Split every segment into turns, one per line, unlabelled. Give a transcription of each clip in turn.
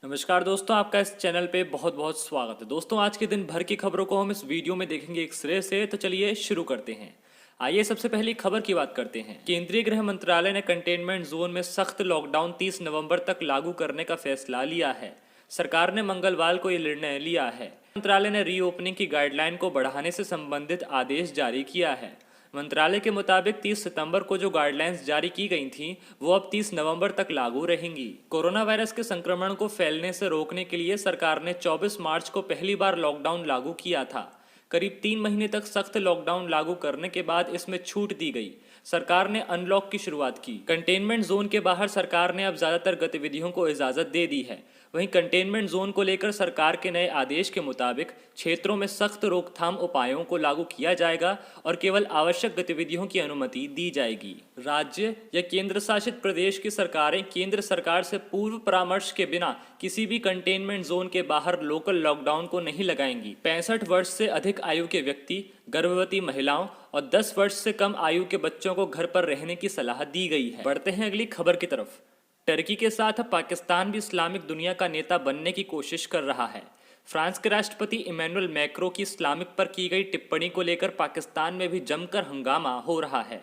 नमस्कार दोस्तों, आपका इस चैनल पे बहुत बहुत स्वागत है। दोस्तों, आज के दिन भर की खबरों को हम इस वीडियो में देखेंगे एक सिरे से। तो चलिए शुरू करते हैं। आइए सबसे पहली खबर की बात करते हैं। केंद्रीय गृह मंत्रालय ने कंटेनमेंट जोन में सख्त लॉकडाउन 30 नवंबर तक लागू करने का फैसला लिया है। सरकार ने मंगलवार को ये निर्णय लिया है। मंत्रालय ने रीओपनिंग की गाइडलाइन को बढ़ाने से संबंधित आदेश जारी किया है। मंत्रालय के मुताबिक 30 सितंबर को जो गाइडलाइंस जारी की गई थीं, वो अब 30 नवंबर तक लागू रहेंगी। कोरोना वायरस के संक्रमण को फैलने से रोकने के लिए सरकार ने 24 मार्च को पहली बार लॉकडाउन लागू किया था। करीब 3 महीने तक सख्त लॉकडाउन लागू करने के बाद इसमें छूट दी गई। सरकार ने अनलॉक की शुरुआत की। कंटेनमेंट जोन के बाहर सरकार ने अब ज्यादातर गतिविधियों को इजाजत दे दी है। वहीं कंटेनमेंट जोन को लेकर सरकार के नए आदेश के मुताबिक क्षेत्रों में सख्त रोकथाम उपायों को लागू किया जाएगा और केवल आवश्यक गतिविधियों की अनुमति दी जाएगी। राज्य या केंद्र शासित प्रदेश की सरकारें केंद्र सरकार से पूर्व परामर्श के बिना किसी भी कंटेनमेंट जोन के बाहर लोकल लॉकडाउन को नहीं लगाएंगी। 65 वर्ष से अधिक आयु के व्यक्ति, गर्भवती महिलाओं और 10 वर्ष से कम आयु के बच्चों को घर पर रहने की सलाह दी गई है। बढ़ते हैं अगली खबर की तरफ। टर्की के साथ अब पाकिस्तान भी इस्लामिक दुनिया का नेता बनने की कोशिश कर रहा है। फ्रांस के राष्ट्रपति इमैनुअल मैक्रों की इस्लामिक पर की गई टिप्पणी को लेकर पाकिस्तान में भी जमकर हंगामा हो रहा है।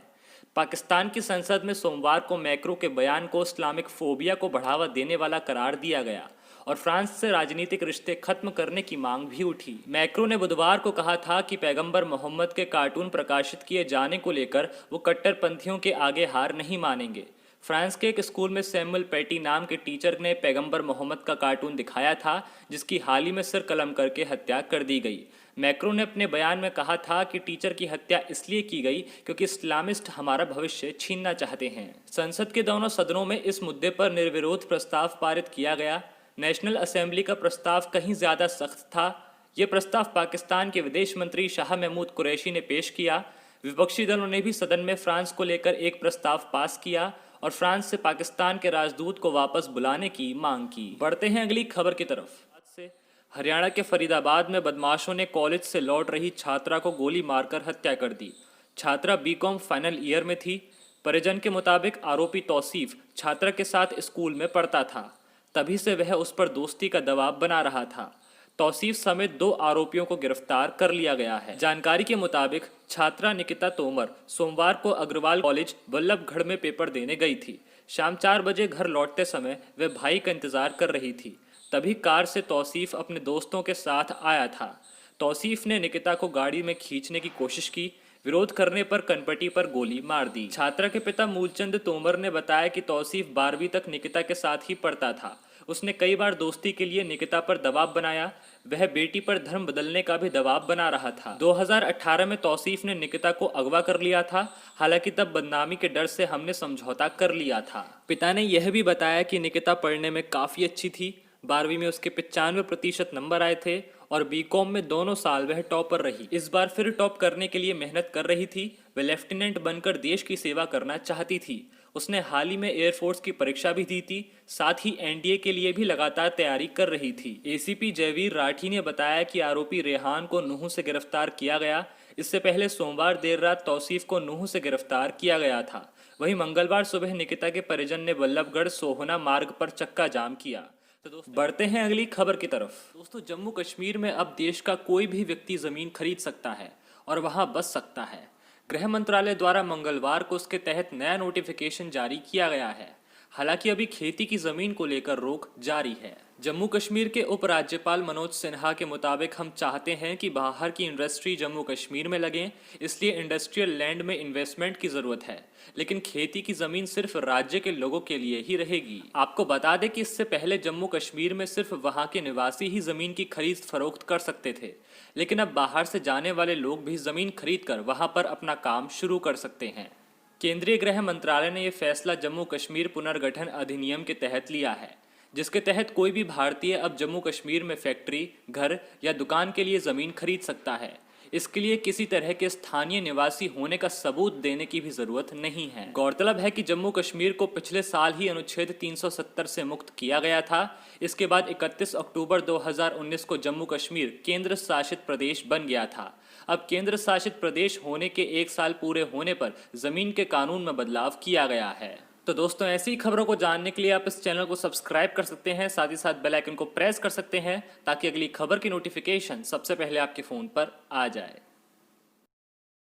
पाकिस्तान की संसद में सोमवार को मैक्रो के बयान को इस्लामिक फोबिया को बढ़ावा देने वाला करार दिया गया और फ्रांस से राजनीतिक रिश्ते खत्म करने की मांग भी उठी। मैक्रो ने बुधवार को कहा था कि पैगंबर मोहम्मद के कार्टून प्रकाशित किए जाने को लेकर वो कट्टरपंथियों के आगे हार नहीं मानेंगे। फ्रांस के एक स्कूल में सैमुअल पैटी नाम के टीचर ने पैगंबर मोहम्मद का कार्टून दिखाया था, जिसकी हाल ही में सिर कलम करके हत्या कर दी गई। मैक्रो ने अपने बयान में कहा था कि टीचर की हत्या इसलिए की गई क्योंकि इस्लामिस्ट हमारा भविष्य छीनना चाहते हैं। संसद के दोनों सदनों में इस मुद्दे पर निर्विरोध प्रस्ताव पारित किया गया। नेशनल असेंबली का प्रस्ताव कहीं ज्यादा सख्त था। ये प्रस्ताव पाकिस्तान के विदेश मंत्री शाह महमूद कुरैशी ने पेश किया। विपक्षी दलों ने भी सदन में फ्रांस को लेकर एक प्रस्ताव पास किया और फ्रांस से पाकिस्तान के राजदूत को वापस बुलाने की मांग की। बढ़ते हैं अगली खबर की तरफ। आज से हरियाणा के फरीदाबाद में बदमाशों ने कॉलेज से लौट रही छात्रा को गोली मारकर हत्या कर दी। छात्रा बीकॉम फाइनल ईयर में थी। परिजन के मुताबिक आरोपी तौसीफ छात्रा के साथ स्कूल में पढ़ता था, तभी से वह उस पर दोस्ती का दबाव बना रहा था। तौसीफ समेत 2 आरोपियों को गिरफ्तार कर लिया गया है। जानकारी के मुताबिक छात्रा निकिता तोमर सोमवार को अग्रवाल कॉलेज बल्लभगढ़ में पेपर देने गई थी। शाम 4 बजे घर लौटते समय वह भाई का इंतजार कर रही थी। तभी कार से तौसीफ अपने दोस्तों के साथ आया था। तौसीफ ने निकिता को गाड़ी में खींचने की कोशिश की। विरोध करने पर कनपटी पर गोली मार दी। छात्रा के पिता मूलचंद तोमर ने बताया कि तौसीफ 12वीं तक निकिता के साथ ही पढ़ता था। उसने कई बार दोस्ती के लिए निकिता पर दबाव बनाया। वह बेटी पर धर्म बदलने का भी दबाव बना रहा था। 2018 में तौसीफ ने निकिता को अगवा कर लिया था। हालांकि तब बदनामी के डर से हमने समझौता कर लिया था। पिता ने यह भी बताया कि निकिता पढ़ने में काफ़ी अच्छी थी। 12वीं में उसके 95% नंबर आए थे और बीकॉम में दोनों साल वह टॉपर रही। इस बार फिर टॉप करने के लिए मेहनत कर रही थी। वह लेफ्टिनेंट बनकर देश की सेवा करना चाहती थी। उसने हाल ही में एयरफोर्स की परीक्षा भी दी थी। साथ ही एनडीए के लिए भी लगातार तैयारी कर रही थी। एसीपी जयवीर राठी ने बताया कि आरोपी रेहान को नूह से गिरफ्तार किया गया। इससे पहले सोमवार देर रात तौसीफ को नूह से गिरफ्तार किया गया था। वहीं मंगलवार सुबह निकिता के परिजन ने बल्लभगढ़ सोहना मार्ग पर चक्का जाम किया। तो दोस्तों, बढ़ते हैं अगली खबर की तरफ। दोस्तों, जम्मू कश्मीर में अब देश का कोई भी व्यक्ति जमीन खरीद सकता है और वहां बस सकता है। गृह मंत्रालय द्वारा मंगलवार को उसके तहत नया नोटिफिकेशन जारी किया गया है। हालांकि अभी खेती की जमीन को लेकर रोक जारी है। जम्मू कश्मीर के उपराज्यपाल मनोज सिन्हा के मुताबिक हम चाहते हैं कि बाहर की इंडस्ट्री जम्मू कश्मीर में लगे, इसलिए इंडस्ट्रियल लैंड में इन्वेस्टमेंट की जरूरत है, लेकिन खेती की जमीन सिर्फ राज्य के लोगों के लिए ही रहेगी। आपको बता दें कि इससे पहले जम्मू कश्मीर में सिर्फ वहां के निवासी ही जमीन की खरीद फरोख्त कर सकते थे, लेकिन अब बाहर से जाने वाले लोग भी जमीन खरीद कर वहां पर अपना काम शुरू कर सकते हैं। केंद्रीय गृह मंत्रालय ने यह फैसला जम्मू कश्मीर पुनर्गठन अधिनियम के तहत लिया है, जिसके तहत कोई भी भारतीय अब जम्मू कश्मीर में फैक्ट्री, घर या दुकान के लिए जमीन खरीद सकता है। इसके लिए किसी तरह के स्थानीय निवासी होने का सबूत देने की भी जरूरत नहीं है। गौरतलब है कि जम्मू कश्मीर को पिछले साल ही अनुच्छेद 370 से मुक्त किया गया था। इसके बाद 31 अक्टूबर 2019 को जम्मू कश्मीर केंद्र शासित प्रदेश बन गया था। अब केंद्र शासित प्रदेश होने के 1 साल पूरे होने पर जमीन के कानून में बदलाव किया गया है। तो दोस्तों ऐसी ही खबरों को जानने के लिए आप इस चैनल को सब्सक्राइब कर सकते हैं, साथ ही साथ बेल आइकन को प्रेस कर सकते हैं ताकि अगली खबर की नोटिफिकेशन सबसे पहले आपके फ़ोन पर आ जाए।